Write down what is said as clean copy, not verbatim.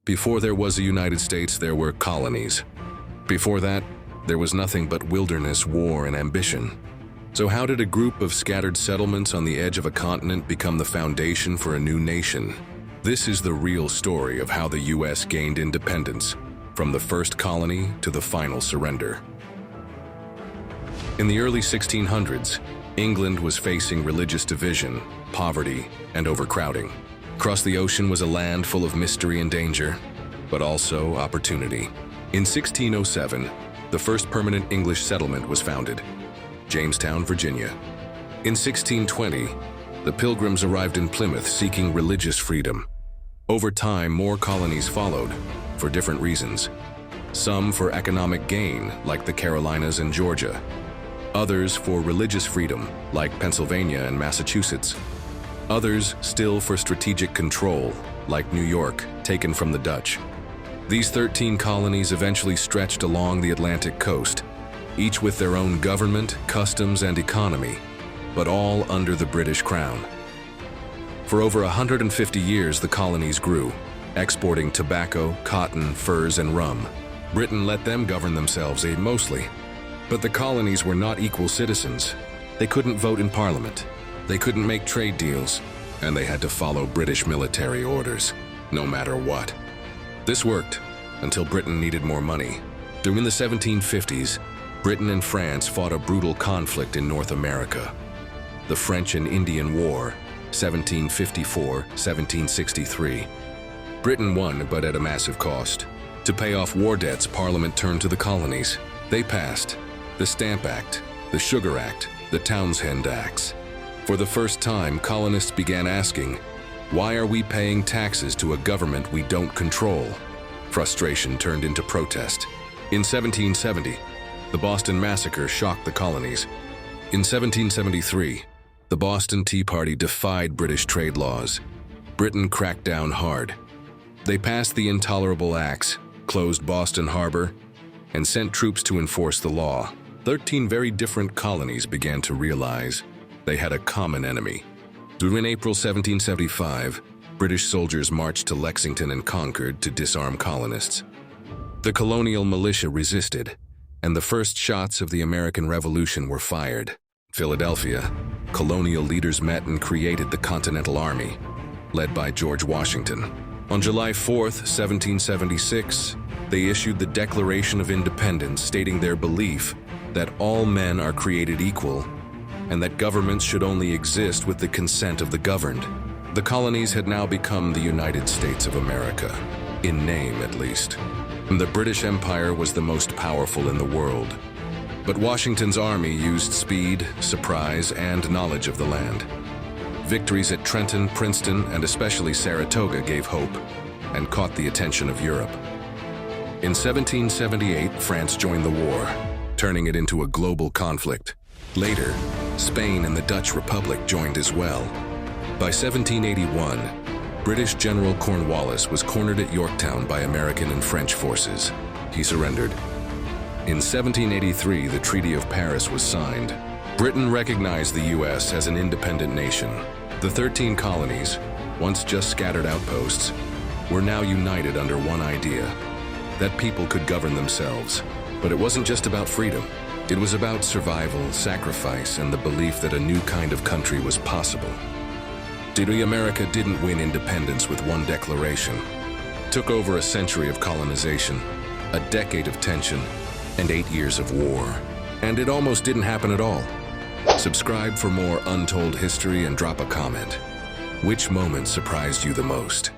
Before there was a United States, there were colonies. Before that, there was nothing but wilderness, war, and ambition. So how did a group of scattered settlements on the edge of a continent become the foundation for a new nation? This is the real story of how the U.S. gained independence, from the first colony to the final surrender. In the early 1600s, England was facing religious division, poverty, and overcrowding. Across the ocean was a land full of mystery and danger, but also opportunity. In 1607, the first permanent English settlement was founded, Jamestown, Virginia. In 1620, the Pilgrims arrived in Plymouth seeking religious freedom. Over time, more colonies followed, for different reasons. Some for economic gain, like the Carolinas and Georgia. Others for religious freedom, like Pennsylvania and Massachusetts. Others still for strategic control, like New York, taken from the Dutch. These 13 colonies eventually stretched along the Atlantic coast, each with their own government, customs, and economy, but all under the British Crown. For over 150 years, the colonies grew, exporting tobacco, cotton, furs, and rum. Britain let them govern themselves, mostly. But the colonies were not equal citizens. They couldn't vote in Parliament. They couldn't make trade deals, and they had to follow British military orders, no matter what. This worked until Britain needed more money. During the 1750s, Britain and France fought a brutal conflict in North America. The French and Indian War, 1754-1763. Britain won, but at a massive cost. To pay off war debts, Parliament turned to the colonies. They passed the Stamp Act, the Sugar Act, the Townshend Acts. For the first time, colonists began asking, why are we paying taxes to a government we don't control? Frustration turned into protest. In 1770, the Boston Massacre shocked the colonies. In 1773, the Boston Tea Party defied British trade laws. Britain cracked down hard. They passed the Intolerable Acts, closed Boston Harbor, and sent troops to enforce the law. 13 very different colonies began to realize they had a common enemy. In April 1775, British soldiers marched to Lexington and Concord to disarm colonists. The colonial militia resisted, and the first shots of the American Revolution were fired. Philadelphia, colonial leaders met and created the Continental Army, led by George Washington. On July 4th, 1776, they issued the Declaration of Independence, stating their belief that all men are created equal and that governments should only exist with the consent of the governed. The colonies had now become the United States of America, in name at least. The British Empire was the most powerful in the world. But Washington's army used speed, surprise, and knowledge of the land. Victories at Trenton, Princeton, and especially Saratoga gave hope and caught the attention of Europe. In 1778, France joined the war, turning it into a global conflict. Later, Spain and the Dutch Republic joined as well. By 1781, British General Cornwallis was cornered at Yorktown by American and French forces. He surrendered. In 1783, the Treaty of Paris was signed. Britain recognized the U.S. as an independent nation. The 13 colonies, once just scattered outposts, were now united under one idea, that people could govern themselves. But it wasn't just about freedom. It was about survival, sacrifice, and the belief that a new kind of country was possible. America didn't win independence with one declaration. It took over a century of colonization, a decade of tension, and 8 years of war. And it almost didn't happen at all. Subscribe for more untold history and drop a comment. Which moment surprised you the most?